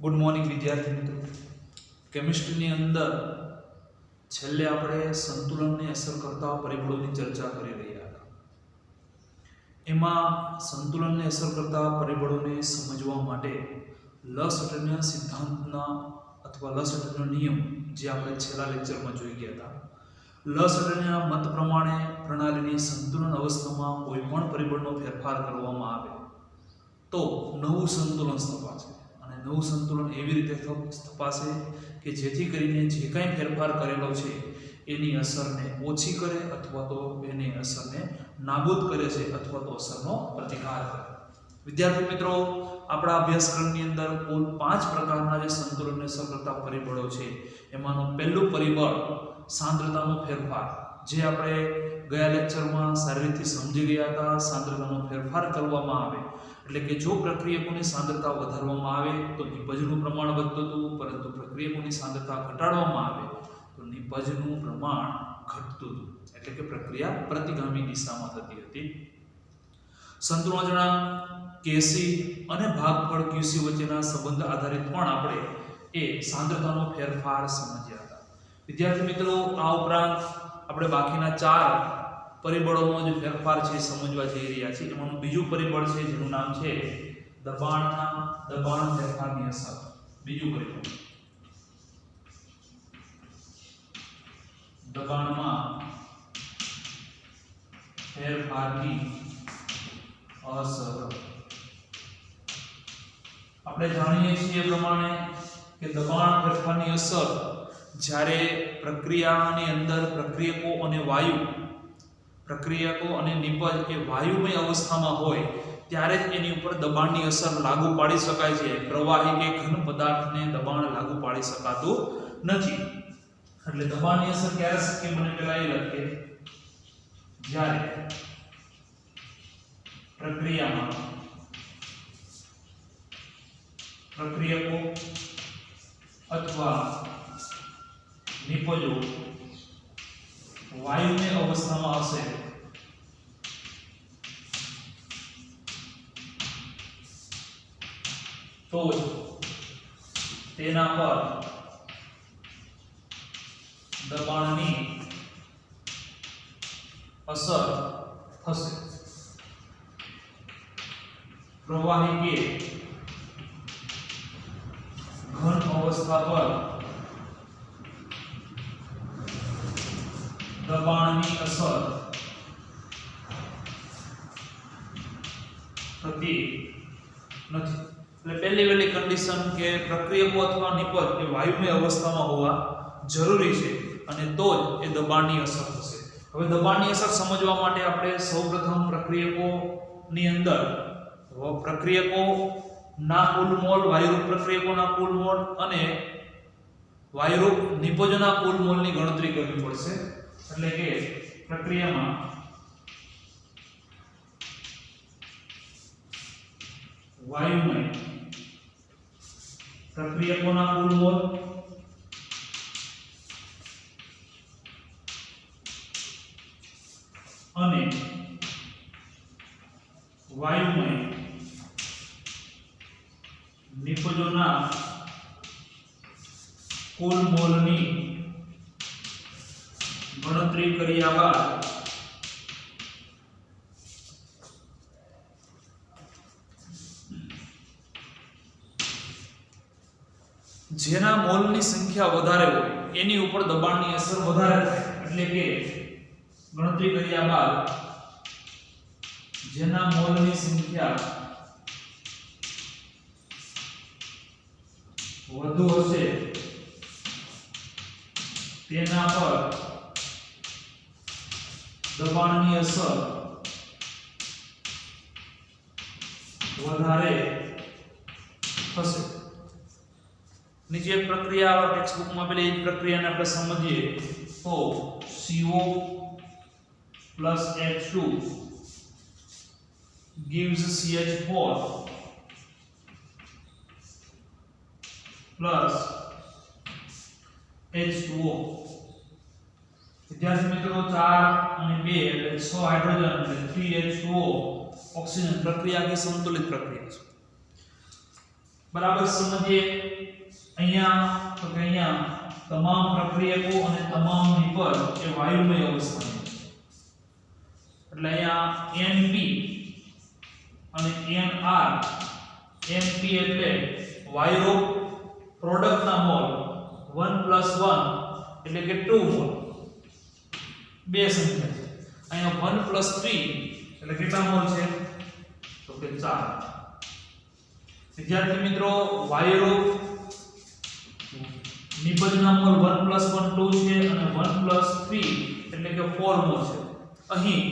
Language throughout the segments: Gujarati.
ગુડ મોર્નિંગ વિદ્યાર્થી મિત્રો. કેમિસ્ટ્રીની અંદર છેલ્લે આપણે સંતુલનને અસર કરતા પરિબળોની ચર્ચા કરી રહ્યા હતા. એમાં સંતુલનને અસર કરતા પરિબળોને સમજવા માટે લસટરના સિદ્ધાંતના અથવા લસટનો નિયમ જે આપણે છેલ્લા લેક્ચરમાં જોઈ ગયા હતા. લસટના મત પ્રમાણે પ્રણાલીની સંતુલન અવસ્થામાં કોઈ પણ પરિબળનો ફેરફાર કરવામાં આવે તો નવું સંતુલન સ્થપાશે. નવું સંતુલન એવી રીતે તપાસે કે જેથી કરીને જે કાંઈ ફેરફાર કરેલો છે એની અસરને ઓછી કરે અથવા તો એની અસરને નાબૂદ કરે છે અથવા તો અસરનો પ્રતિકાર કરે. વિદ્યાર્થી મિત્રો, આપણા અભ્યાસક્રમની અંદર કુલ 5 પ્રકારના જે સંતુલનને અસર કરતા પરિબળો છે એમાંનું પહેલું પરિબળ સાંદ્રતાનો ફેરફાર, જે આપણે ગયા લેક્ચરમાં સારી રીતે સમજી ગયા હતા. સાંદ્રતાનો ફેરફાર કરવામાં આવે એટલે કે જો પ્રક્રિયકોની સાંદ્રતા વધારવામાં આવે તો નિપજનું પ્રમાણ વધતું હતું, પરંતુ પ્રક્રિયકોની સાંદ્રતા ઘટાડવામાં આવે તો નિપજનું પ્રમાણ ઘટતું હતું. એટલે કે પ્રક્રિયા પ્રતિગામી દિશામાં થતી હતી. સંતુલન અચળાંક Kc અને ભાગફળ Qc વચ્ચેના સંબંધ આધારિત પણ આપણે એ સાંદ્રતાનો ફેરફાર સમજ્યા હતા. વિદ્યાર્થી મિત્રો, આ ઉપરાંત આપણે બાકીના 4 પરિબળોનો જે ફેરફાર છે સમજવા જઈ રહ્યા છીએ. એમાંનું બીજું પરિબળ છે જેનું નામ છે દબાણ ફેરફારની અસર. બીજું પરિબળ દબાણમાં ફેરફારની અસર. આપણે જાણીએ છીએ એ પ્રમાણે કે દબાણ ફેરફારની અસર જ્યારે પ્રક્રિયાની અંદર પ્રક્રિયકો અને નિપજ એ વાયુમય અવસ્થામાં હોય ત્યારે જ એની ઉપર દબાણની અસર લાગુ પાડી શકાય છે. પ્રવાહી કે ઘન પદાર્થને દબાણ લાગુ પાડી શકાતું નથી. એટલે દબાણની અસર ક્યારે શક્ય બને પેલા એ લખીએ, જ્યારે પ્રક્રિયામાં પ્રક્રિયકો અથવા નિપજો વાયુમય અવસ્થામાં હશે તો તેના પર દબાણની અસર થશે. પ્રવાહી કે ઘન અવસ્થા પર દબાણની અસર થતી નથી. એટલે પહેલી કન્ડિશન કે પ્રક્રિયકો અથવા નિપજ એ વાયુમય અવસ્થામાં હોવા જરૂરી છે અને તો જ એ દબાણની અસર થશે. હવે દબાણની અસર સમજવા માટે આપણે સૌપ્રથમ પ્રક્રિયકોની અંદર પ્રક્રિયકોના કુલ મોલ, વાયુરૂપ પ્રક્રિયકોના કુલ મોલ અને વાયુરૂપ નિપજોના કુલ મોલની ગણતરી કરવી પડશે. એટલે કે પ્રક્રિયામાં વાયુમય પ્રક્રિયકોના કુલ મોલ અને વાયુમય નિપજોના કુલ મોલની ગણતરી કર્યા બાદ જેના મોલની સંખ્યા વધારે હોય એની ઉપર દબાણની અસર વધારે થાય. એટલે કે ગણતરી કર્યા બાદ જેના મોલની સંખ્યા વધુ હશે તેના પર દબાણની અસર વધારે થશે. નીચે પ્રક્રિયા ટેક્સ્ટબુકમાં પેલી પ્રક્રિયાને આપણે સમજીએ તો CO plus H2 gives CH4 plus H2O. વિદ્યાર્થી મિત્રો, 4 અને 2 એટલે 6 હાઇડ્રોજન એટલે 3H2O ઓક્સિજન પ્રક્રિયા की संतुलित प्रक्रिया છે. બરાબર સમજીએ અહીંયા તો કે અહીંયા તમામ પ્રક્રિયકો અને તમામ નિપજ એ વાયુમય અવસ્થામાં છે એટલે અહીંયા NP અને NR NP એટલે વાયુરૂપ પ્રોડક્ટના મોલ 1 + 1 એટલે કે 2 મોલ બે સંખ્યા છે અહીંયા 1 + 3 એટલે કેટલા મોલ છે તો કે 4 વિદ્યાર્થી મિત્રો વાયુરૂપ નિપજના મોલ 1 + 1 2 છે અને 1 + 3 એટલે કે 4 મોલ છે અહીં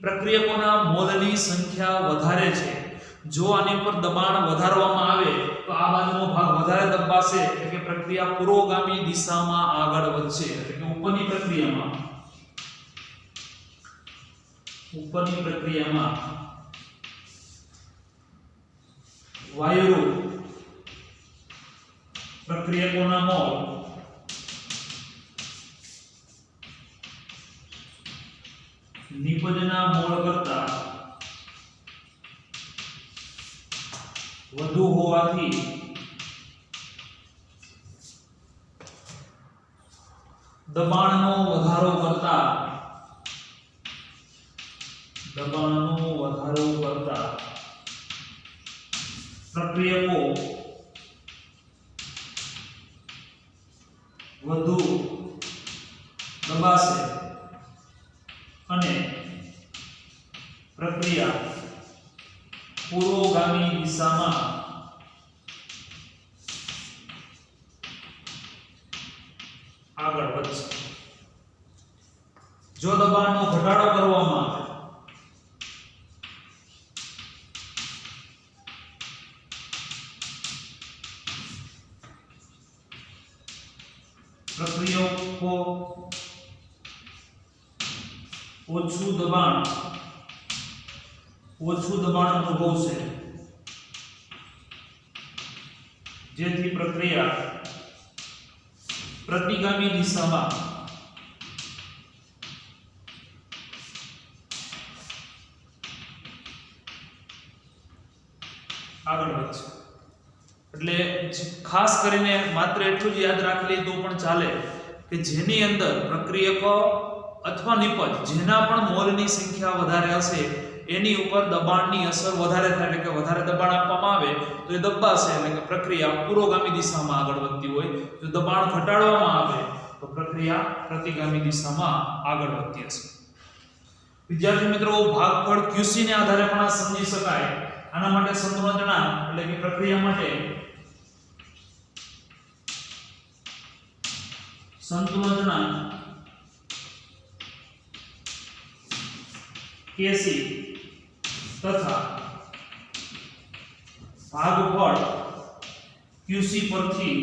પ્રક્રિયકોના મોલની સંખ્યા વધારે છે જો આની પર દબાણ વધારવામાં આવે તો આ બાજુનો ભાગ વધારે દબાશે એટલે કે પ્રક્રિયા પુરોગામી દિશામાં આગળ વધશે એટલે કે ઉપરની પ્રક્રિયામાં વાયુરૂપ પ્રક્રિયકોના મોલ નિપજના મોલ કરતા વધુ હોવાથી દબાણનો વધારો કરતા પ્રક્રિયકો વધુ દબાશે અને પ્રક્રિયા પુરોગામી દિશામાં આગળ વધશે જો દબાણનો ઘટાડો કરવામાં આવે પ્રક્રિયકો ઓછું દબાણ અનુભવશે જેથી પ્રક્રિયા પ્રતિગામી દિશામાં આગળ વધશે એટલે ખાસ કરીને માત્ર એટલું જ યાદ રાખી લે તો પણ ચાલે કે જેની અંદર પ્રક્રિયકો અથવા નિપજ જેના પણ મોલની સંખ્યા વધારે હશે એની ઉપર દબાણની અસર વધારે થાય એટલે કે વધારે દબાણ આપવામાં આવે તો એ દબાશે એટલે કે પ્રક્રિયા પુરોગામી દિશામાં આગળ વધતી હોય જો દબાણ ઘટાડવામાં આવે તો પ્રક્રિયા પ્રતિગામી દિશામાં આગળ વધતી હશે વિદ્યાર્થી મિત્રો ભાગફળ QC ને આધારે પણ આ સમજી શકાય આના માટે સંતુલન જણાવ એટલે કે પ્રક્રિયા માટે સંતુલન જણાવ KC તથા ભાગફળ QC પરથી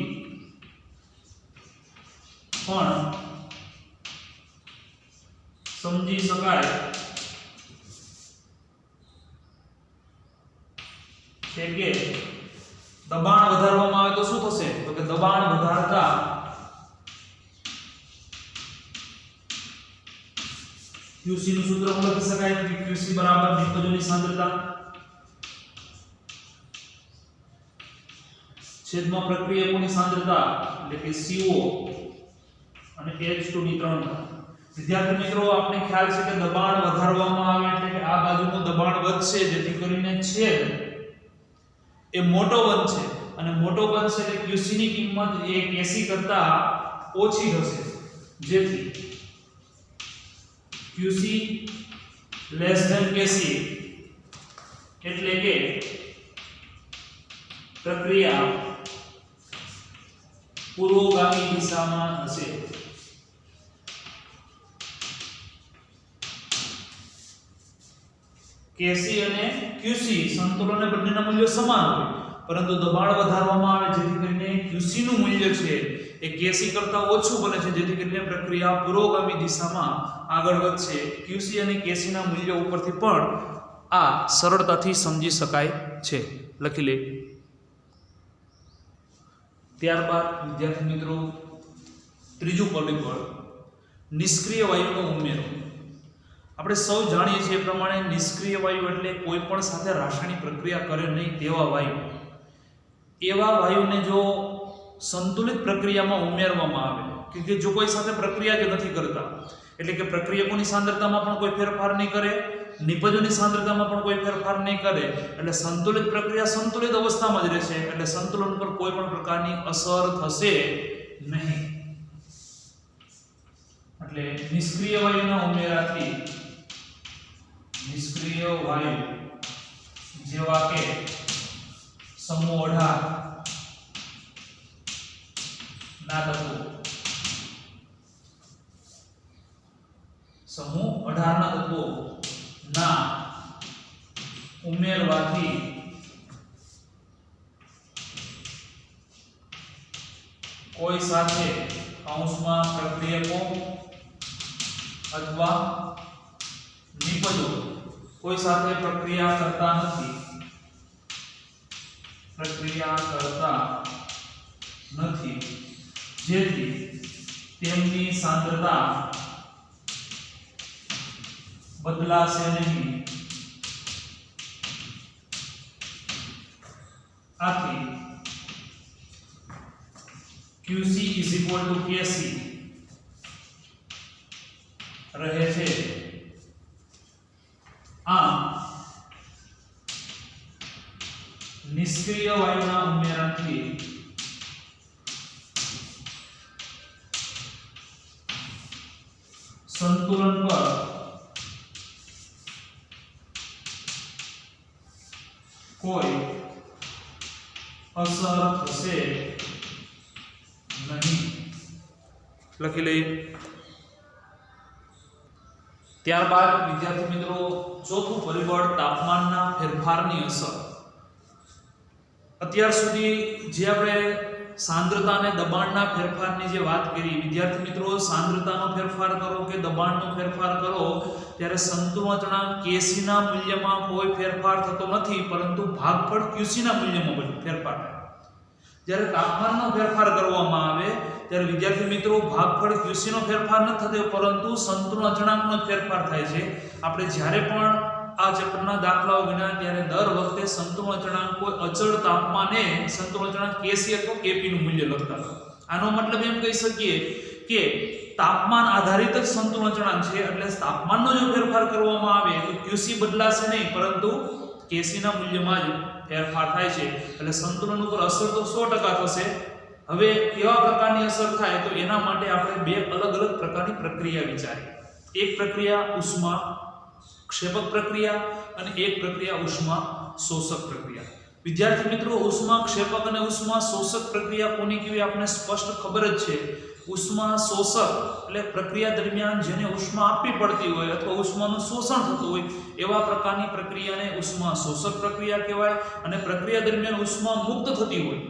પણ સમજી શકાય છે કે દબાણ વધારવામાં આવે તો શું થશે તો કે દબાણ વધારતા QC નું સૂત્ર લખી શકાય કે QC બરાબર નિપજોની સાંદ્રતા છેદમાં પ્રક્રિયકોની સાંદ્રતા એટલે કે CO અને H2 ની 3 વિદ્યાર્થી મિત્રો આપને ખ્યાલ છે કે દબાણ વધારવામાં આવે એટલે કે આ બાજુનું દબાણ વધશે જેથી કરીને છેદ એ મોટો બનશે અને મોટો બનશે એટલે QC ની કિંમત એ KC કરતા ઓછી હશે જેથી QC less than KC એટલે કે પ્રક્રિયા પુરોગામી દિશામાં હશે KC અને QC સંતુલન અને બંનેના મૂલ્યો સમાન હોય પરંતુ દબાણ વધારવામાં આવે જેથી કરીને QC નું મૂલ્ય છે એ KC કરતા ઓછું બને છે જેથી કરીને પ્રક્રિયા પુરોગામી દિશામાં આગળ વધશે QC અને KC ના મૂલ્યો ઉપરથી પણ આ સરળતાથી સમજી શકાય છે લખી લે ત્યારબાદ વિદ્યાર્થી મિત્રો ત્રીજું પરિબળ નિષ્ક્રિય વાયુનો ઉમેરો આપણે સૌ જાણીએ છીએ એ પ્રમાણે નિષ્ક્રિય વાયુ એટલે કોઈ પણ સાથે રાસાયણિક પ્રક્રિયા કરે નહીં તેવા વાયુ એવા વાયુને જો સંતુલિત પ્રક્રિયામાં ઉમેરવામાં આવે કે જો કોઈ સાથે પ્રક્રિયા જ નથી કરતા, એટલે કે પ્રક્રિયકોની સાંદ્રતામાં પણ કોઈ ફેરફાર નહીં કરે, નિપજોની સાંદ્રતામાં પણ કોઈ ફેરફાર નહીં કરે, એટલે સંતુલિત પ્રક્રિયા સંતુલિત અવસ્થામાં જ રહેશે, એટલે સંતુલન પર કોઈ પણ પ્રકારની અસર થશે નહીં. એટલે નિષ્ક્રિય વાયુના ઉમેરાથી નિષ્ક્રિય વાયુ જેવા કે સમૂહ 18 ના તત્વો, સમૂહ 18 ના તત્વો ના ઉમેરવાથી કોઈ સાથે કૌંસમાં પ્રક્રિયકો અથવા નિપજો કોઈ સાથે પ્રક્રિયા કરતા નથી, જેથી તેમની સાંદ્રતા બદલાશે નહીં. આથી QC KC રહે છે. આમ નિષ્ક્રિય વાયુના ઉમેરાથી સંતુલન પર કોઈ અસર થશે નહીં. લખી લઈએ. ત્યારબાદ વિદ્યાર્થી મિત્રો ચોથું પરિબળ તાપમાનના ફેરફારની અસર. અત્યાર સુધી જે આપણે સાંદ્રતા અને દબાણના ફેરફારની જે વાત કરી, વિદ્યાર્થી મિત્રો સાંદ્રતાનો ફેરફાર કરો કે દબાણનો ફેરફાર કરો ત્યારે સંતુલન અચળાંક Kc ના મૂલ્યમાં કોઈ ફેરફાર થતો નથી, પરંતુ ભાગફળ Qc ના મૂલ્યમાં ફેરફાર થાય. જ્યારે તાપમાનનો ફેરફાર કરવામાં આવે ત્યારે વિદ્યાર્થી મિત્રો ભાગફળ Qc નો ફેરફાર ન થતો, પરંતુ સંતુલન અચળાંકનો જ ફેરફાર થાય છે. આપણે જ્યારે પણ આ ચેપ્ટરના દાખલાઓ ગણ્યા ત્યારે દર વખતે સંતુલન અચળાંક કોઈ અચળ તાપમાને સંતુલન અચળાંક Kc અથવા Kp નું મૂલ્ય લખતા હતા. આનો મતલબ એમ કહી શકીએ કે તાપમાન આધારિત જ સંતુલન અચળાંક છે, એટલે તાપમાનનો જો ફેરફાર કરવામાં આવે તો Qc બદલાશે નહીં, પરંતુ Kc ના મૂલ્યમાં જ ફેરફાર થાય છે. એટલે સંતુલન ઉપર અસર તો 100% થશે. હવે કેવા પ્રકારની અસર થાય તો એના માટે આપણે બે અલગ અલગ પ્રકારની પ્રક્રિયા વિચારીએ. એક પ્રક્રિયા ઉષ્મા ક્ષેપક પ્રક્રિયા અને એક પ્રક્રિયા ઉષ્મા શોષક પ્રક્રિયા. વિદ્યાર્થી મિત્રો ઉષ્મા ક્ષેપક અને ઉષ્મા શોષક પ્રક્રિયા કોની કેવી આપણે સ્પષ્ટ ખબર જ છે. ઉષ્મા શોષક એટલે પ્રક્રિયા દરમિયાન જેને ઉષ્મા આપવી પડતી હોય અથવા ઉષ્માનું શોષણ થતું હોય એવા પ્રકારની પ્રક્રિયાને ઉષ્મા શોષક પ્રક્રિયા કહેવાય, અને પ્રક્રિયા દરમિયાન ઉષ્મા મુક્ત થતી હોય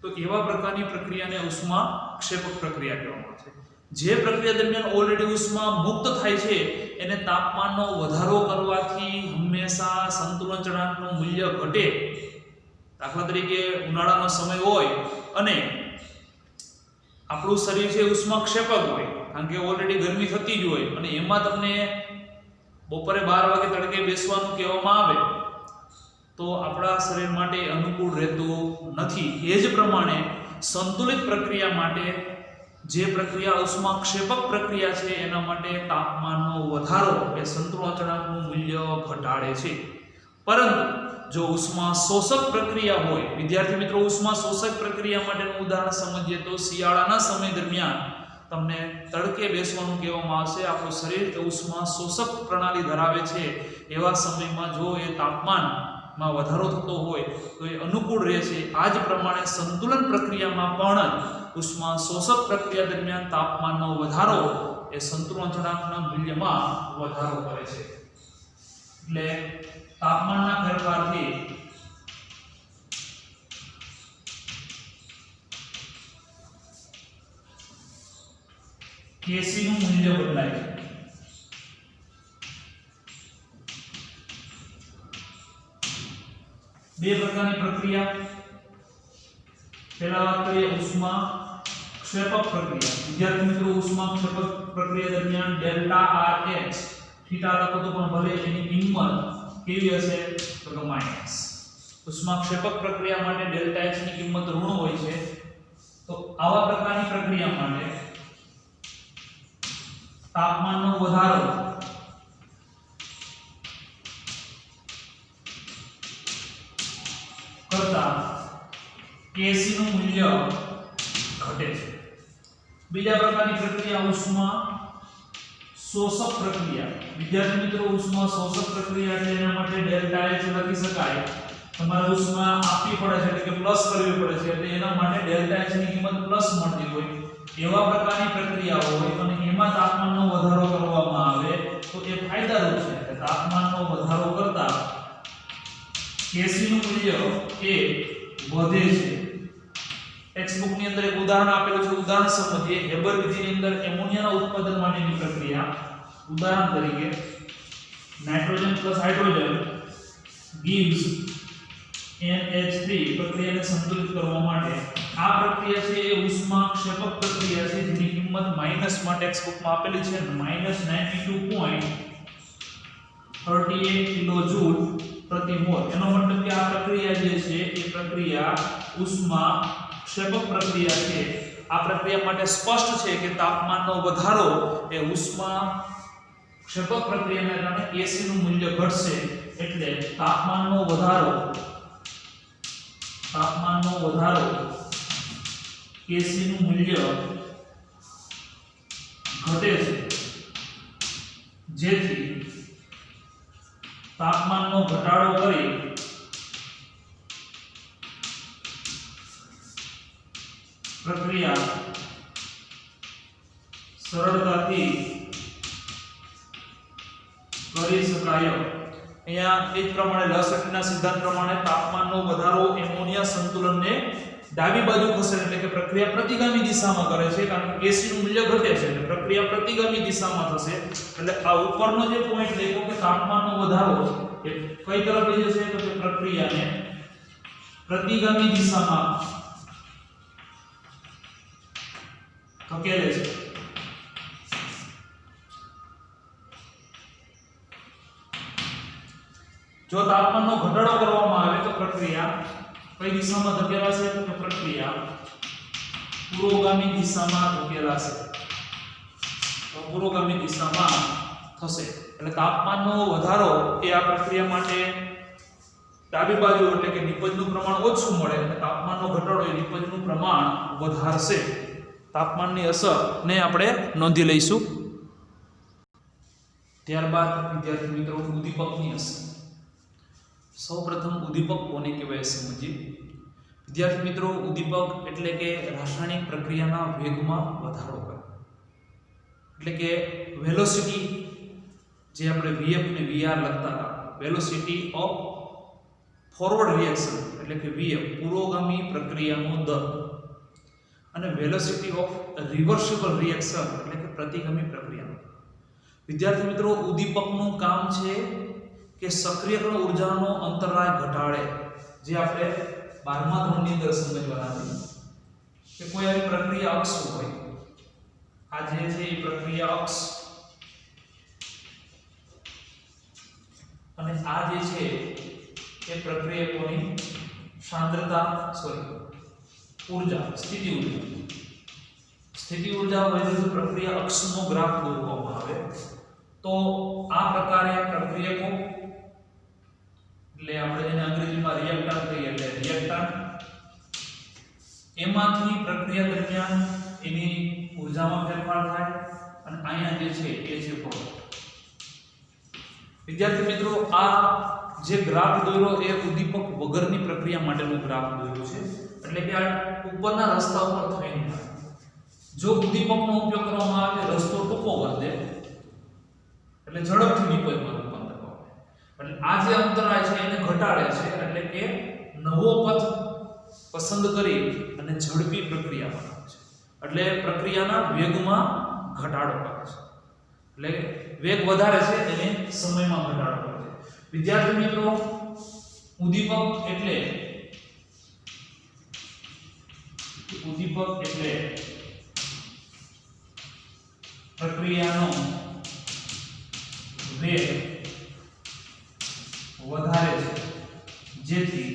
તો એવા પ્રકારની પ્રક્રિયાને ઉષ્મા ક્ષેપક પ્રક્રિયા કહેવામાં આવે છે. જે પ્રક્રિયા દરમિયાન ઓલરેડી ઉષ્મા મુક્ત થાય છે એને તાપમાનનો વધારો કરવાથી હંમેશા સંતુલન અચળાંકનું મૂલ્ય ઘટે. દાખલા તરીકે ઉનાળાનો સમય હોય અને આપણું શરીર છે ઉષ્મા ક્ષેપક હોય, કારણ કે ઓલરેડી ગરમી થતી જ હોય, અને એમાં તમને બપોરે 12 વાગે તડકે બેસવાનું કહેવામાં આવે તો આપણા શરીર માટે અનુકૂળ રહેતું નથી. એ જ પ્રમાણે સંતુલિત પ્રક્રિયા માટે જે પ્રક્રિયા ઉષ્મા ક્ષેપક પ્રક્રિયા છે એના માટે તાપમાનનો વધારો એ સંતુલન અચળાંકનું મૂલ્ય ઘટાડે છે. પરંતુ જો ઉષ્મા શોષક પ્રક્રિયા હોય, વિદ્યાર્થી મિત્રો ઉષ્મા શોષક પ્રક્રિયા માટેનું ઉદાહરણ સમજીએ તો શિયાળાના સમય દરમિયાન તમને તડકે બેસવાનું કહેવામાં આવશે. આપણું શરીર ઉષ્મા શોષક પ્રણાલી ધરાવે છે, એવા સમયમાં જો એ તાપમાનમાં વધારો થતો હોય તો એ અનુકૂળ રહે છે. આ જ પ્રમાણે સંતુલન પ્રક્રિયામાં પણ ઉષ્મા શોષક પ્રક્રિયા દરમિયાન તાપમાનનો વધારો એ સંતુલન અચળાંકના મૂલ્યમાં વધારો કરે છે. એટલે તાપમાનના ફેરફારથી Kc નું મૂલ્ય બદલાય છે. બે પ્રકારની પ્રક્રિયા. પહેલા વાત કરીએ ઉષ્મા ક્ષેપક પ્રક્રિયા. વિદ્યાર્થી મિત્રો ઉષ્મા ક્ષેપક પ્રક્રિયા દરમિયાન ડેલ્ટા RH થીટા લખો તો પણ ભલે એની કિંમત કેવી હશે તો કે માઈનસ. તો ઉષ્માક્ષેપક પ્રક્રિયા માટે ડેલ્ટા H ની કિંમત ઋણ હોય છે, તો આવા પ્રકારની પ્રક્રિયા માટે તાપમાનનો વધારો કરતા Kc નું મૂલ્ય ઘટે છે. બીજા પ્રકારની પ્રક્રિયા ઉષ્મા શોષક પ્રક્રિયા. વિદ્યાર્થી મિત્રો, ઉષ્મા શોષક પ્રક્રિયા એટલે એના માટે ડેલ્ટા H લખી શકાય. તમારે ઉષ્મા આપવી પડે છે એટલે કે પ્લસ કરવી પડે છે, એટલે એના માટે ડેલ્ટા H ની કિંમત પ્લસ મળતી હોય એવા પ્રકારની પ્રક્રિયાઓ હોય અને એમાં તાપમાનનો વધારો કરવામાં આવે તો એ ફાયદારૂપ છે. એટલે તાપમાનનો વધારો કરતા Kc નું મૂલ્ય એ વધે છે. ટેક્સ્ટબુક ની અંદર એક ઉદાહરણ આપેલું છે, ઉદાહરણ સમજીએ. હેબર વિધિની અંદર એમોનિયાના ઉત્પાદન માટેની પ્રક્રિયા. ઉદાહરણ તરીકે nitrogen plus hydrogen gives NH3 પ્રક્રિયાને સંતુલિત કરવા માટે આ પ્રક્રિયા છે એ ઉષ્માક્ષેપક પ્રક્રિયા છે, જેની કિંમત માઈનસમાં ટેક્સ્ટબુકમાં આપેલી છે -92.38 કિલોજૂલ પ્રતિ મોલ. એનો મતલબ કે આ પ્રક્રિયા જે છે એ પ્રક્રિયા ઉષ્માક્ષેપક પ્રક્રિયા છે. આ પ્રક્રિયા માટે સ્પષ્ટ છે કે તાપમાનનો વધારો એ ઉષ્માક્ષેપક પ્રક્રિયાને કારણે Kc નું મૂલ્ય ઘટશે, એટલે તાપમાનનો વધારો Kc નું મૂલ્ય ઘટે છે, જેથી તાપમાનનો ઘટાડો કરી પ્રક્રિયા સરળતાથી કરી શકાય. અહીંયા એ જ પ્રમાણે લસટના સિદ્ધાંત પ્રમાણે તાપમાનનો વધારો એમોનિયા સંતુલનને ડાબી બાજુ ખસેડે, એટલે કે પ્રક્રિયા પ્રતિગામી દિશામાં કરે છે, કારણ કે Kc નું મૂલ્ય ઘટે છે એટલે પ્રક્રિયા પ્રતિગામી દિશામાં થશે. એટલે આ ઉપરનો જે પોઈન્ટ લખ્યો કે તાપમાનનો વધારો એ કઈ તરફ લઈ જશે, તો કે પ્રક્રિયાને પ્રતિગામી દિશામાં ધકેલે છે. જો તાપમાનનો ઘટાડો કરવામાં આવે તો પ્રક્રિયા કઈ દિશામાં ધકેલાશે, તો કે પ્રક્રિયા પુરોગામી દિશામાં ધકેલાશે, તો પુરોગામી દિશામાં થશે. એટલે તાપમાનનો વધારો એ આ પ્રક્રિયા માટે ડાબી બાજુ એટલે કે નિપજનું પ્રમાણ ઓછું મળે અને તાપમાનનો ઘટાડો એ નિપજનું પ્રમાણ વધારશે. તાપમાનની અસરને આપણે નોંધી લઈશું. ત્યારબાદ વિદ્યાર્થી મિત્રો ઉદ્દીપકની અસર. સૌપ્રથમ ઉદ્દીપક કોને કહેવાય સમજીએ. વિદ્યાર્થી મિત્રો, ઉદ્દીપક એટલે કે રાસાયણિક પ્રક્રિયાના વેગમાં વધારો કરે, એટલે કે વેલોસિટી જે આપણે Vf ને Vr લખતા હતા, વેલોસિટી ઓફ ફોરવર્ડ રિએક્શન એટલે કે Vf પુરોગામી પ્રક્રિયાનો દર, અને વેલોસિટી ઓફ રિવર્સિબલ રિએક્શન એટલે કે પ્રતિગામી પ્રક્રિયાનો. વિદ્યાર્થી મિત્રો, ઉદ્દીપકનું કામ છે કે સક્રિયકરણ ઊર્જાનો અંતરાય ઘટાડે, જે આપણે 12મા ધોરણની અંદર સમજવાના છે કે કોઈ આવી પ્રક્રિયા અક્ષ હોય, આ જે છે એ પ્રક્રિયા અક્ષ અને આ જે છે એ પ્રક્રિયકોની સાંદ્રતા ઊર્જા સ્થિતિ ઊર્જા હોય તો પ્રક્રિયા અક્ષનો ગ્રાફ દોરવામાં આવે તો આ પ્રકારે પ્રક્રિયકો એટલે આપણે જેને અંગ્રેજીમાં રિએક્ટન્ટ કહીએ એટલે રિએક્ટન્ટ એમાંથી પ્રક્રિયા દરમિયાન એની ઊર્જામાં ફેરફાર થાય અને અહીંયા જે છે એ છે પ્રોડક્ટ. વિદ્યાર્થી મિત્રો, આ જે ગ્રાફ દોર્યો એ ઉદ્દીપક વગરની પ્રક્રિયા માટેનો ગ્રાફ દોર્યો છે, એટલે કે આ ઉપરના રસ્તા ઉપર થઈને જો ઉદ્દીપકનો ઉપયોગ કરવામાં આવે રસ્તો ટૂંકો કરી દે એટલે ઝડપથી નિપજમાં રૂપાંતર પામે. એટલે આ જે અંતરાય છે એને ઘટાડે છે, એટલે કે નવો પથ પસંદ કરી અને ઝડપી પ્રક્રિયા બનાવે છે, એટલે પ્રક્રિયાના વેગમાં ઘટાડો કરે છે. એટલે વેગ વધારે છે એને સમયમાં ઘટાડો કરે છે. વિદ્યાર્થી મિત્રો, ઉદ્દીપક એટલે પ્રક્રિયાનો વેગ વધારે છે, જેથી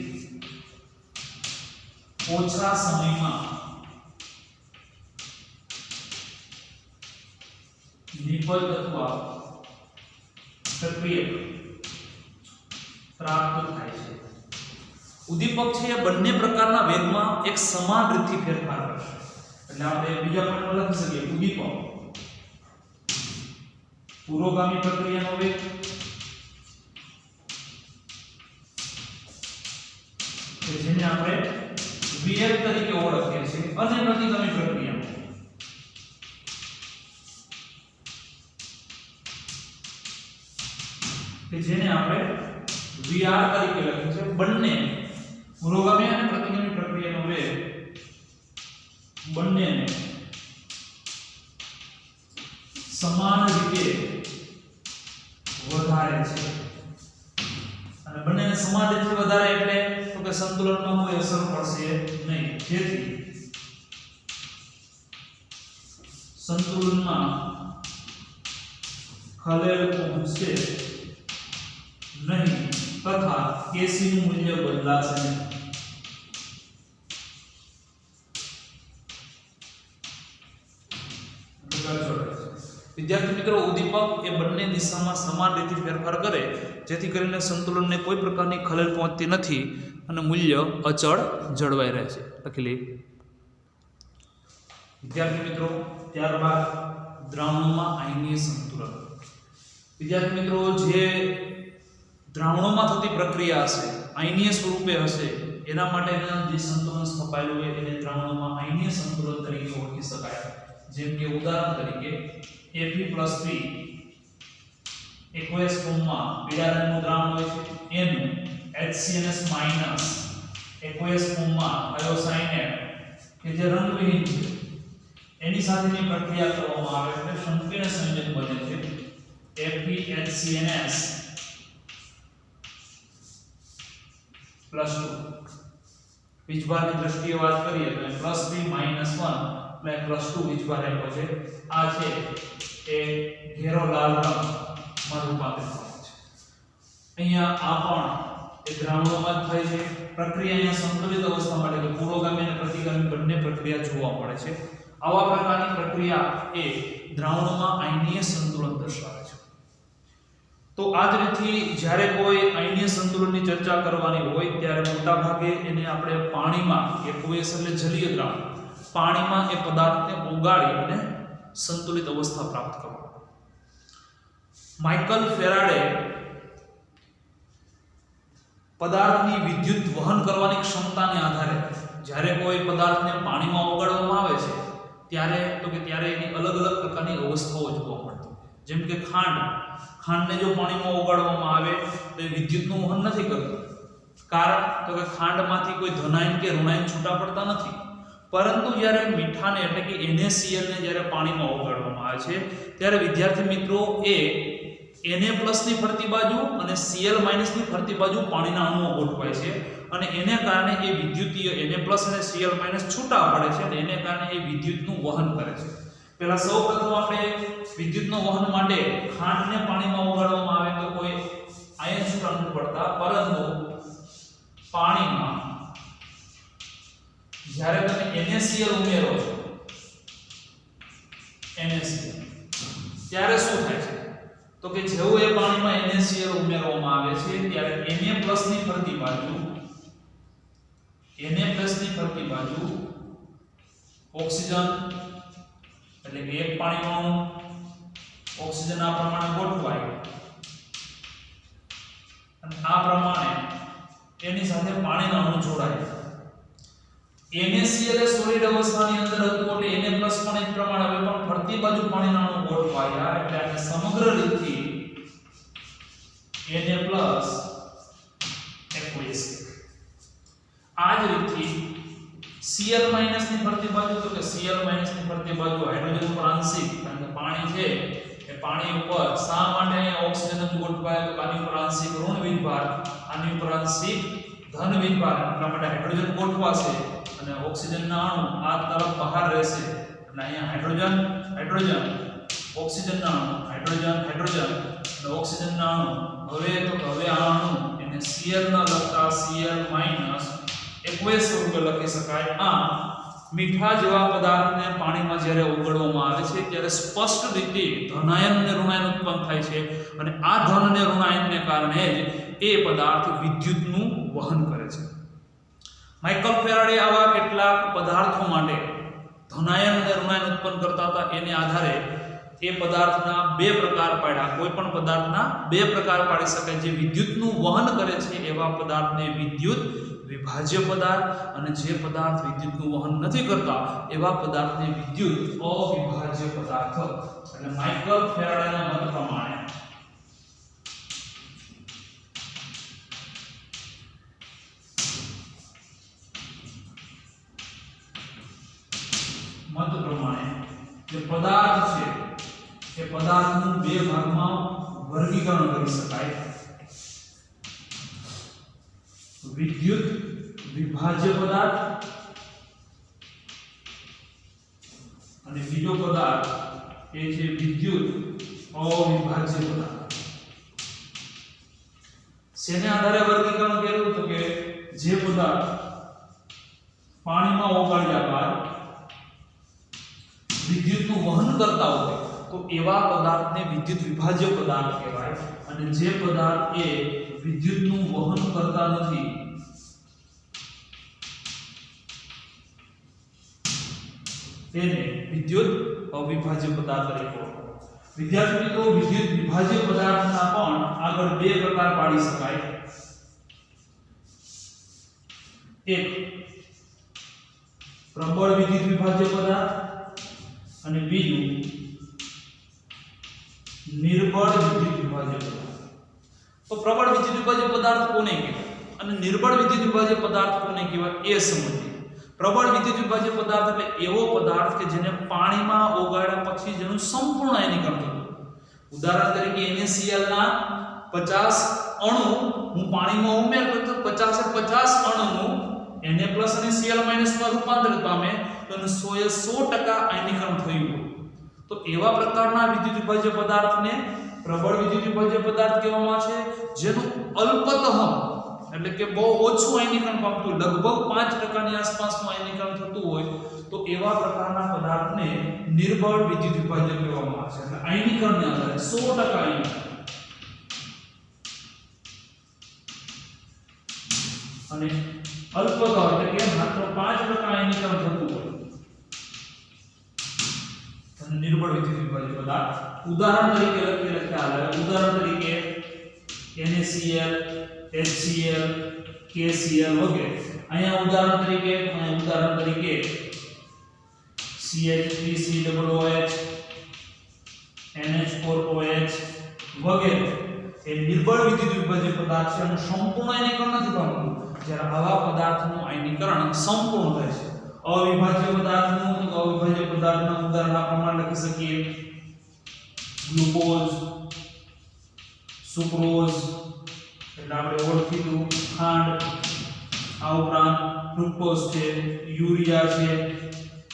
નિપજ અથવા પ્રક્રિયક પ્રાપ્ત થાય છે. ઉદ્દીપક છે એ બંને પ્રકારના વેગમાં એક સમાન રીતથી ફેરફાર કરશે. એટલે આપણે બીજા પાઠમાં લખી શકીએ ઉદ્દીપક પુરોગામી પ્રક્રિયાનો વેગ કે જેને આપણે Vf તરીકે ઓળખીએ છીએ અને પ્રતિગામી પ્રક્રિયા કે જેને આપણે Vr તરીકે લખીએ છીએ. બંને પુરોગામી અને પ્રતિગામી પ્રક્રિયાનો વેગ બંનેને સમાન રીતે વધારે છે. અને બંનેને સમાન રીતે વધારે એટલે તો કે સંતુલનમાં કોઈ અસર પડશે નહીં, જેથી સંતુલનમાં ખલેલ પહોંચશે નહીં તથા Kc નું મૂલ્ય બદલાશે નહીં. વિદ્યાર્થી મિત્રો, ઉદ્દીપક એ બંને દિશામાં સમાન રીતે ફેરફાર કરે જેથી કરીને સંતુલનને કોઈ પ્રકારની ખલેલ પહોંચતી નથી અને મૂલ્ય અચળ જળવાઈ રહે છે. લખી લઈએ વિદ્યાર્થી મિત્રો. ત્યારબાદ દ્રાવણોમાં આયનીય સંતુલન. વિદ્યાર્થી મિત્રો, જે દ્રાવણોમાં થતી પ્રક્રિયા હશે, આયનીય સ્વરૂપે હશે, એના માટેના જે સંતુલન સ્થપાયેલું હોય એને દ્રાવણોમાં આયનીય સંતુલન તરીકે ઓળખી શકાય. જેમ કે ઉદાહરણ તરીકે Fe+3 aqueous ફોર્મમાં પીળા રંગનું દ્રાવણ હોય છે, એનું HCNS- aqueous ફોર્મમાં થાયોસાયનેટ કે જે રંગવિહીન છે એની સાથેની પ્રક્રિયા કરવામાં આવે એટલે સંપીર્ણ સંયોજન બને છે FeHCNS+2. વીજભારની દ્રષ્ટિએ વાત કરીએ તો +3 - 1 એટલે +2 વીજભાર આપ્યો છે. આ છે એ ઘેરો લાલ રંગમાં રૂપાંતરિત થાય છે. અહીંયા આ પણ એ દ્રાવણોમાં જ થાય છે. પ્રક્રિયા અહીંયા સંતુલિત અવસ્થા માટે કે પુરોગામી અને પ્રતિગામી બંને પ્રક્રિયા જોવા મળે છે. આવા પ્રકારની પ્રક્રિયા એ દ્રાવણોમાં આયનીય સંતુલન દર્શાવે છે. તો આ જ રીતથી જ્યારે કોઈ આયનીય સંતુલનની ચર્ચા કરવાની હોય ત્યારે મોટા ભાગે એને આપણે પાણીમાં aqueous એટલે જલીય દ્રાવણ, પાણીમાં એ પદાર્થને ઓગાળી અને સંતુલિત અવસ્થા પ્રાપ્ત કરવાનો. માઇકલ ફેરાડે પદાર્થની વિદ્યુત વહન કરવાની ક્ષમતાને આધારે જ્યારે કોઈ પદાર્થને પાણીમાં ઓગાળવામાં આવે છે ત્યારે એની અલગ અલગ પ્રકારની અવસ્થાઓ જોવા મળતી. જેમ કે ખાંડને જો પાણીમાં ઓગાળવામાં આવે તો એ વિદ્યુતનું વહન નથી કરતું. કારણ તો કે ખાંડમાંથી કોઈ ધનાયન કે ઋણાયન છૂટા પડતા નથી. પરંતુ જ્યારે મીઠાને એટલે કે NaCl ને જ્યારે પાણીમાં ઓગાળવામાં આવે છે ત્યારે વિદ્યાર્થી મિત્રો એ Na+ ની ફરતી બાજુ અને Cl- ની ફરતી બાજુ પાણીના અણુઓ ગોઠવાય છે અને એને કારણે એ વિદ્યુતીય Na+ અને Cl- છૂટા પડે છે અને એને કારણે એ વિદ્યુતનું વહન કરે છે. પહેલા સૌપ્રથમ આપણે વિદ્યુતનું વહન માટે ખાંડને પાણીમાં ઓગાળવામાં આવે તો કોઈ આયન છૂટા નથી પડતા, પરંતુ પાણીમાં જ્યારે તમે NaCl ઉમેરો છો ત્યારે શું થાય છે તો કે જેવું એ પાણીમાં NaCl ઉમેરવામાં આવે છે ત્યારે Na+ ની ફરતી બાજુ ઓક્સિજન એટલે કે એક પાણીનો ઓક્સિજન આ પ્રમાણે ગોઠવાય અને આ પ્રમાણે એની સાથે પાણીના અણુ જોડાય. NaCl એ સોલિડ અવસ્થાની અંદર હતું એટલે Na+ પણ એ પ્રમાણે હવે પણ ફરતી બાજુ પાણીના અણુ ગોઠવાયા એટલે આને સમગ્ર રીતથી Na+ aqueous. આ જ રીતથી Cl- ની ફરતી બાજુ તો કે Cl- ની ફરતી બાજુ હાઇડ્રોજન ઉપર આંશિક, કારણ કે પાણી છે એ પાણી ઉપર શા માટે અહીંયા ઓક્સિજન જ ગોઠવાય તો આની ઉપર આંશિક ઋણ વીજભાર, આની ઉપર આંશિક ધન વીજભાર, એટલા માટે હાઇડ્રોજન ગોઠવાશે અને ઓક્સિજનના અણુ આ તરફ બહાર રહેશે અને અહીંયા હાઇડ્રોજન ઓક્સિજનના અણુ હાઇડ્રોજન અને ઓક્સિજનના અણુ હવે આ અણુ એને Cl ના લગતા Cl- aqueous સ્વરૂપે લખી શકાય. આ મીઠા જેવા પદાર્થને પાણીમાં જ્યારે ઓગળવામાં આવે છે ત્યારે સ્પષ્ટ રીતે ધનાયન અને ઋણાયન ઉત્પન્ન થાય છે અને આ ધન અને ઋણાયનને કારણે જ એ પદાર્થ વિદ્યુતનું વહન કરે છે. માઇકલ ફેરાડે આવા કેટલાક પદાર્થો માટે ધનાયન અને ઋણાયન ઉત્પન્ન કરતા હતા. એને આધારે એ પદાર્થના બે પ્રકાર પાડ્યા. કોઈ પણ પદાર્થના બે પ્રકાર પાડી શકાય. જે વિદ્યુતનું વહન કરે છે એવા પદાર્થને વિદ્યુત વિભાજ્ય પદાર્થ, અને જે પદાર્થ વિદ્યુતનું વહન નથી કરતા એવા પદાર્થને વિદ્યુત અવિભાજ્ય પદાર્થ. એટલે માઇકલ ફેરાડેના મત પ્રમાણે જે પદાર્થ છે એ પદાર્થનું બે ભાગમાં વર્ગીકરણ કરી શકાય. વિદ્યુત વિભાજ્ય પદાર્થ અને બીજો પદાર્થ એ છે વિદ્યુત અવિભાજ્ય પદાર્થ. શેને આધારે વર્ગીકરણ કર્યું તો કે જે પદાર્થ પાણીમાં ઓગાળ્યા બાદ વિદ્યુતનું વહન કરતા હોય તો એવા પદાર્થને વિદ્યુત વિભાજ્ય પદાર્થ કહેવાય, અને જે પદાર્થ એ વિદ્યુતનું વહન કરતા નથી તેને વિદ્યુત અવિભાજ્ય પદાર્થ તરીકે ઓળખાય. વિદ્યાર્થી મિત્રો, વિદ્યુત વિભાજ્ય પદાર્થના પણ આગળ બે પ્રકાર પાડી શકાય. એક પ્રબળ વિદ્યુત વિભાજ્ય પદાર્થ અને બીજું નિર્બળ વિદ્યુત વિભાજ્ય પદાર્થ. તો પ્રબળ વિદ્યુત વિભાજ્ય પદાર્થ કોને કહેવાય અને નિર્બળ વિદ્યુત વિભાજ્ય પદાર્થ કોને કહેવાય એ સમજીએ. પ્રબળ વિદ્યુત વિભાજ્ય પદાર્થ એટલે એવો પદાર્થ કે જેને પાણીમાં ઓગાળ્યા પછી જેનું સંપૂર્ણ આયનીકરણ થતું. ઉદાહરણ તરીકે NaCl ના 50 અણુ હું પાણીમાં ઉમેરું તો 50 અણુનું Na+ અને Cl- માં રૂપાંતરિત પામે તો 100% આયનીકરણ થયું હોય તો એવા પ્રકારના વિદ્યુત વિભાજ્ય પદાર્થને પ્રબળ વિદ્યુત વિભાજ્ય પદાર્થ કહેવામાં આવે છે. જેનું અલ્પતઃ એટલે કે બહુ ઓછું આયનીકરણ પામતું, લગભગ 5% ની આસપાસનું આયનીકરણ થતું હોય તો એવા પ્રકારના પદાર્થને નિર્બળ વિદ્યુત વિભાજ્ય કહેવામાં આવે છે. એટલે આયનીકરણને આધારે 100% આયનીકરણ અને અલ્પતઃ એટલે કે માત્ર 5% આયનીકરણ થતું હોય અને નિર્બળ વિદ્યુત વિભાજ્ય પદાર્થ. ઉદાહરણ તરીકે લખ્યા આવે. ઉદાહરણ તરીકે NaCl, HCl, KCl વગેરે. અહીંયા ઉદાહરણ તરીકે CH3COOH, NH4OH વગેરે એ નિર્બળ વિદ્યુત વિભાજ્ય પદાર્થ છે અને સંપૂર્ણ આયનીકરણ નથી પામતું. જ્યારે આવા પદાર્થનું આયનીકરણ સંપૂર્ણ થાય છે. અવિભાજ્ય પદાર્થના ઉદાહરણ આ પ્રમાણે લખી શકીએ. ગ્લુકોઝ, સુક્રોઝ એટલે આપણે ઓળખીતું ખાંડ, આ ઉપરાંત ફ્રુક્ટોઝ છે, યુરિયા છે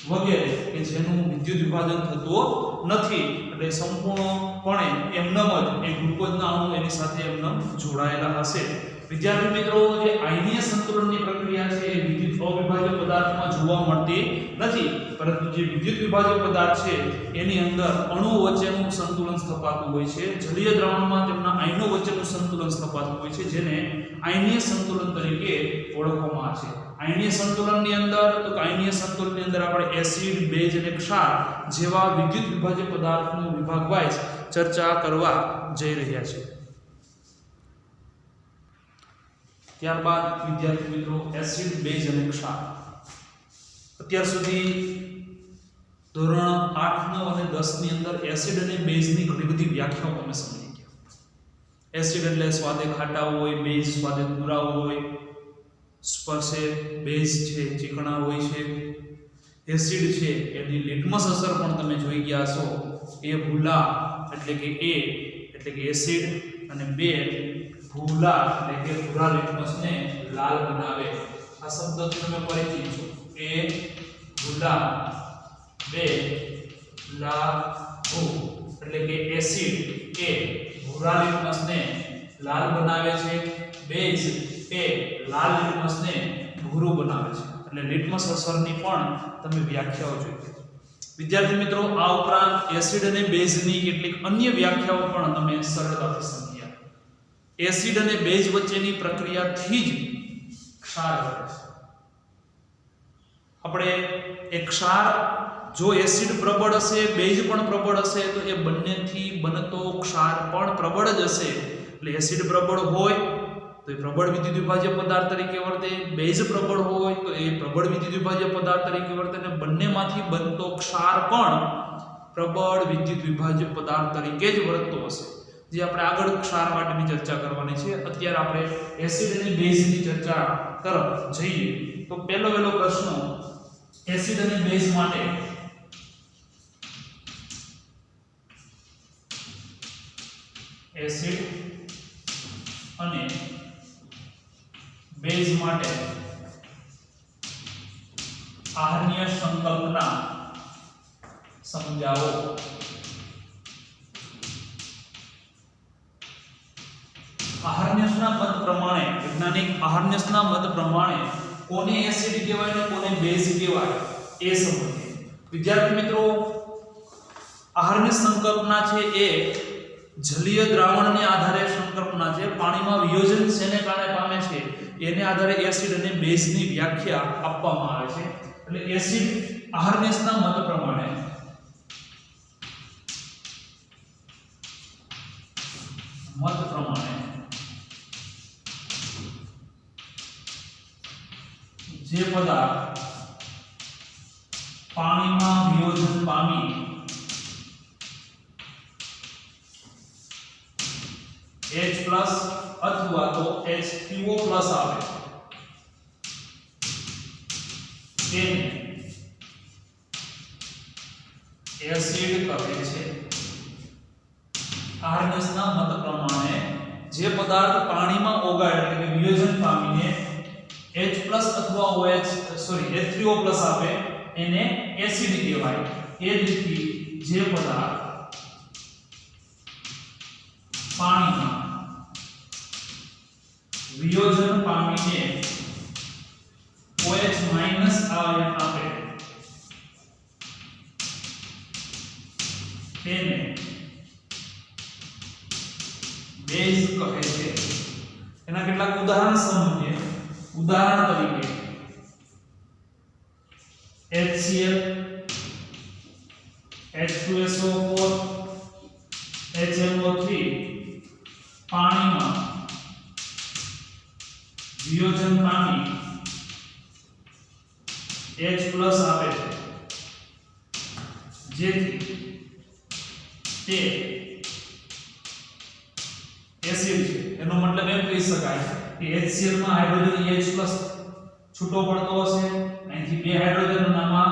વગેરે કે જેનું વિદ્યુત વિભાજન થતું નથી. એટલે સંપૂર્ણપણે એમનેમ જ એ ગ્લુકોઝના અણુ એની સાથે એમનેમ જોડાયેલા હશે. વિદ્યાર્થી મિત્રો, જે આયનીય સંતુલનની પ્રક્રિયા છે એ વિદ્યુત અવિભાજ્ય પદાર્થમાં જોવા મળતી નથી, પરંતુ જે વિદ્યુત વિભાજ્ય પદાર્થ છે એની અંદર અણુઓ વચ્ચેનું સંતુલન સ્થપાતું હોય છે. જલીય દ્રાવણમાં તેમના આયનો વચ્ચેનું સંતુલન સ્થપાતું હોય છે, જેને આયનીય સંતુલન તરીકે ઓળખવામાં આવે છે. આયનીય સંતુલનની અંદર આપણે એસિડ, બેઝ અને ક્ષાર જેવા વિદ્યુત વિભાજ્ય પદાર્થનો વિભાગ વાઇઝ ચર્ચા કરવા જઈ રહ્યા છીએ. ત્યારબાદ વિદ્યાર્થી મિત્રો, એસિડ, બેઝ અને ક્ષાર. અત્યાર સુધી ધોરણ 8, 9 અને 10 ની અંદર એસિડ અને બેઝની ઘણી બધી વ્યાખ્યાઓ તમે સમજી ગયા. એસિડ એટલે સ્વાદે ખાટા હોય, બેઝ સ્વાદે તુરા હોય, સ્પર્શે બેઝ છે ચીકણા હોય છે. એસિડ છે એની લિટમસ અસર પણ તમે જોઈ ગયા છો. એ ભૂલા એટલે કે A એટલે કે એસિડ, અને બે ભૂલા એટલે કે ભૂરા લિટમસને લાલ બનાવે. આ શબ્દ તમે પરિચિત છો. એ ભૂલા, બે લાભો એટલે કે એસિડ એ ભૂરા લિટમસને લાલ બનાવે છે, બેઝ એ લાલ લિટમસને ભૂરું બનાવે છે. એટલે લિટમસ અસરની પણ તમે વ્યાખ્યાઓ જોઈ. વિદ્યાર્થી મિત્રો, આ ઉપરાંત એસિડ અને બેઝની કેટલીક અન્ય વ્યાખ્યાઓ પણ તમે સરળતાથી સમજી શકો. એસિડ અને બેઝ વચ્ચેની પ્રક્રિયાથી જ ક્ષાર બને છે. આપણે એક ક્ષાર જો એસિડ પ્રબળ હશે, બેઝ પણ પ્રબળ હશે, તો એ બંનેથી બનતો ક્ષાર પણ પ્રબળ જ હશે. એટલે એસિડ પ્રબળ હોય તો એ પ્રબળ વિદ્યુત વિભાજ્ય પદાર્થ તરીકે વર્તે, બેઝ પ્રબળ હોય તો એ પ્રબળ વિદ્યુત વિભાજ્ય પદાર્થ તરીકે વર્તે, અને બંનેમાંથી બનતો ક્ષાર પણ પ્રબળ વિદ્યુત વિભાજ્ય પદાર્થ તરીકે જ વર્તતો હશે. જે આપણે આગળ ક્ષાર માટેની ચર્ચા કરવાની છે. અત્યારે આપણે એસિડ અને બેઝની ચર્ચા તરફ જઈએ તો પહેલો પ્રશ્ન, એસિડ અને બેઝ માટે એસિડ અને બેઝ માટે આહાર્ય સંકલ્પના સમજાવો. આહાર્યસના મત પ્રમાણે, વૈજ્ઞાનિક આહાર્યસના મત પ્રમાણે કોને એસિડ કહેવાય ને કોને બેઝ કહેવાય એ સમજીએ. વિદ્યાર્થી મિત્રો, આહાર્ય સંકલ્પના છે એ જલીય દ્રાવણને આધારે સંકલ્પના છે. પાણીમાં વિયોજન શેને કારણે પામે છે એને આધારે એસિડ અને બેઝની વ્યાખ્યા આપવામાં આવે છે. એટલે એસિડ આહાર્યસના મત પ્રમાણે જે પદાર્થ પાણીમાં વિયોજન પામી H+ અથવા તો H3O+ આવે તેને એસિડ કહે છે. આહાર્યસના મત પ્રમાણે જે પદાર્થ પાણીમાં ઓગાળે એટલે કે વિયોજન પામીને H+ અથવા H3O+ આપે એને એસિડ કહેવાય. એ જ રીતે જે પદાર્થ પાણીમાં વિયોજન પામીને OH- આયન આપે તેને બેઝ કહે છે. એના કેટલાક ઉદાહરણ સમજીએ. ઉદાહરણ તરીકે HCl, H2SO4, HNO3 પાણીમાં વિયોજન પામી H+ આપે છે, જેથી તે એસિડ છે. એનો મતલબ એમ કહી શકાય કે HCl માં હાઇડ્રોજન H+ છૂટો પડતો હશે, અહીંથી બે હાઇડ્રોજનનામાં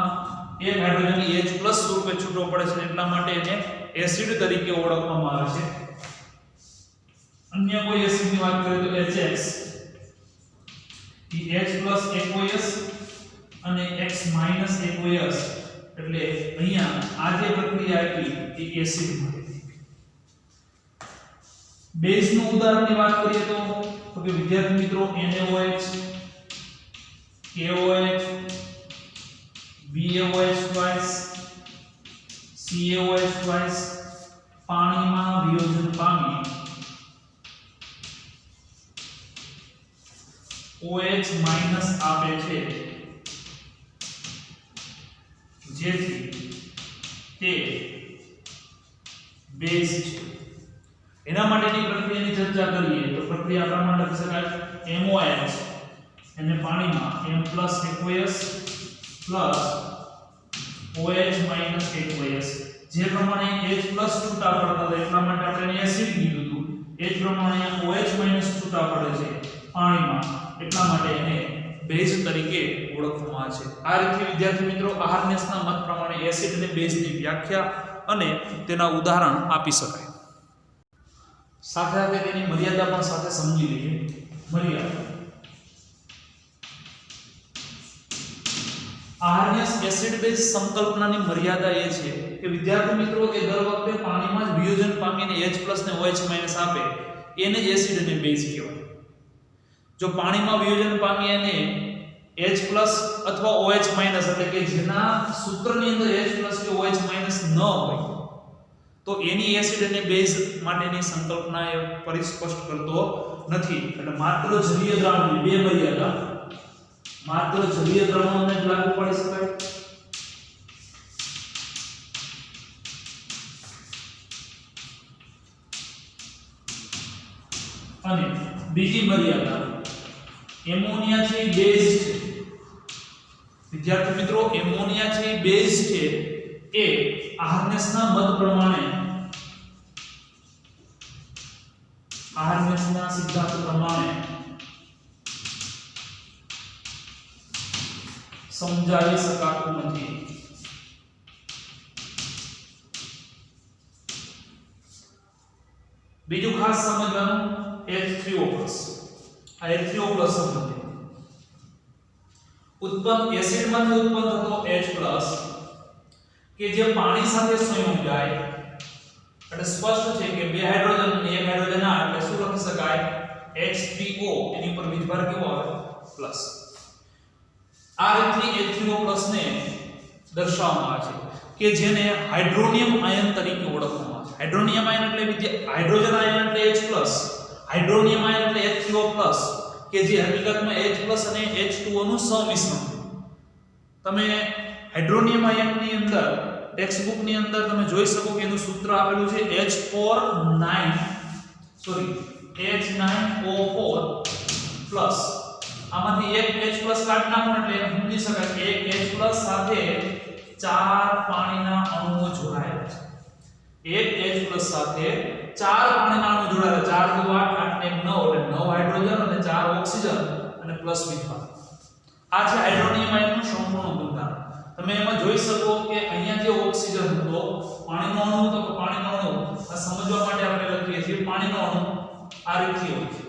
એક હાઇડ્રોજન H+ સ્વરૂપે છૂટો પડે છે, એટલા માટે એને એસિડ તરીકે ઓળખવામાં આવે છે. અન્ય કોઈ એસિડની વાત કરીએ તો HX, H+ aqueous અને X- aqueous, એટલે અહીંયા આ જે પ્રક્રિયા આપી એ એસિડ મળે. બેઝ નું ઉદાહરણની વાત કરીએ તો કે વિદ્યાર્થી મિત્રો NaOH, KOH, BaOH twice, CaOH twice પાણીમાં વિયોજન પામી OH- આપે છે, જેથી તે બેઝ છે. એના માટેની પ્રક્રિયાની ચર્ચા કરીએ તો પ્રક્રિયા પ્રમાણે લખી શકાય MOH એને પાણીમાં M+ aqueous plus OH- aqueous. જે પ્રમાણે H+ છૂટા પડતા હતા એટલા માટે આપણે એસિડ કીધું હતું. એ જ પ્રમાણે OH- છૂટા પડે છે પાણીમાં એટલા માટે એને બેઝ તરીકે ઓળખવામાં આવે છે. આ રીતે વિદ્યાર્થી મિત્રો આહાર્યસના મત પ્રમાણે એસિડ અને બેઝની વ્યાખ્યા અને તેના ઉદાહરણ આપી શકાય. સાથે સાથે તેની મર્યાદા પણ સાથે સમજી લઈએ. મર્યાદા આહાર્યસ એસિડ બેઝ સંકલ્પનાની મર્યાદા એ છે કે વિદ્યાર્થી મિત્રો કે દર વખતે પાણીમાં જ વિયોજન પામીને H+ ને OH- આપે એને જ એસિડ અને બેઝ કહેવાય. જો પાણીમાં વિયોજન પામી અને H પ્લસ અથવા OH માઈનસ એટલે કે જેના સૂત્રની અંદર H પ્લસ કે OH માઈનસ ન હોય તો એની એસિડ અને બેઝ માટેની સંકલ્પના એ પરિસ્પષ્ટ કરતો નથી. એટલે માત્ર જલીય દ્રાવણની બે મર્યાદા, માત્ર જલીય દ્રાવણોને જ લાગુ પાડી શકાય અને બીજી મર્યાદા એમોનિયા છે એ બેઝ છે. વિદ્યાર્થી મિત્રો, એમોનિયા છે એ બેઝ છે એ આર્નેસના મત પ્રમાણે, આર્નેસના સિદ્ધાંત પ્રમાણે સમજાવી શકાતું નથી. બીજું ખાસ સમજવાનું H3O+. આ H3O+ સંબંધી ઉત્પન્ન એસિડમાંથી ઉત્પન્ન થતો H+ કે જે પાણી સાથે સંયોગ જાય એટલે સ્પષ્ટ છે કે બે હાઇડ્રોજન અને એક હાઇડ્રોજન આ એટલે શું લખી શકાય H3O. એની પર વીજભાર કેવો આવે પ્લસ. આ રીતથી H3O+ ને દર્શાવવામાં આવે છે કે જેને હાઇડ્રોનિયમ આયન તરીકે ઓળખવામાં આવે છે. હાઇડ્રોનિયમ આયન એટલે હાઇડ્રોજન આયન એટલે H+, હાઇડ્રોનિયમ આયન એટલે H3O+, કે જે હકીકતમાં H+ અને H2O નું સંમિશ્રણ. તમે હાઇડ્રોનિયમ આયનની અંદર ટેક્સ્ટ બુક ની અંદર તમે જોઈ શકો કે એનું સૂત્ર આપેલું છે H9O4+. આમાંથી એક H+ કાઢી નાખો એટલે સમજી શકાય કે એક H+ સાથે 4 પાણીના અણુઓ જોડાયેલા છે. એક H+ સાથે 4 પાણીના અણુ જોડાયેલા, 4 * 8 8 ને 9 એટલે 9 હાઇડ્રોજન અને 4 ઓક્સિજન અને પ્લસ વીજભાર. આ છે હાઇડ્રોનિયમ આયનનું સંપૂર્ણ બંધારણ. તમે એમાં જોઈ શકો કે અહીંયા જે ઓક્સિજન હતો, પાણીનો અણુ હતો કે પાણીનો અણુ આ સમજવા માટે આપણે લખીએ છીએ પાણીનો અણુ આ રીતથી હોય છે.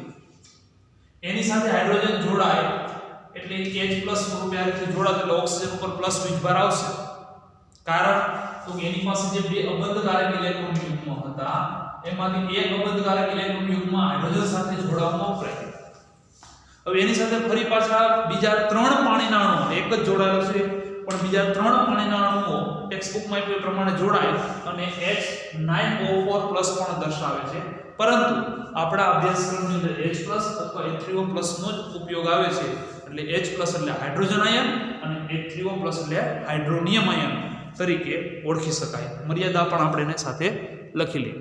એની સાથે હાઇડ્રોજન જોડાય એટલે H+ સ્વરૂપે આ રીતે જોડાય એટલે ઓક્સિજન ઉપર પ્લસ વીજભાર આવશે. કારણ તો એની પાસે જે બે અબંધકારક ઇલેક્ટ્રોન યુગ્મ હતા એમાંથી એક અબંધકારક ઇલેક્ટ્રોન યુગ્મ હાઇડ્રોજન સાથે જોડાવામાં વપરાય. હવે એની સાથે ફરી પાછા બીજા 3 પાણીના અણુઓ, એક જ જોડાયેલો છે પણ બીજા 3 પાણીના અણુઓ ટેક્સ્ટ બુકમાં આપ્યા પ્રમાણે જોડાય અને H9O4+ પણ દર્શાવે છે. પરંતુ આપણા અભ્યાસક્રમની અંદર H+ અથવા H3O+ નો જ ઉપયોગ આવે છે. એટલે H+ એટલે હાઇડ્રોજન આયન અને H3O+ એટલે હાઇડ્રોનિયમ આયન તરીકે ઓળખી શકાય. મર્યાદા પણ આપણે એને સાથે લખી લઈએ.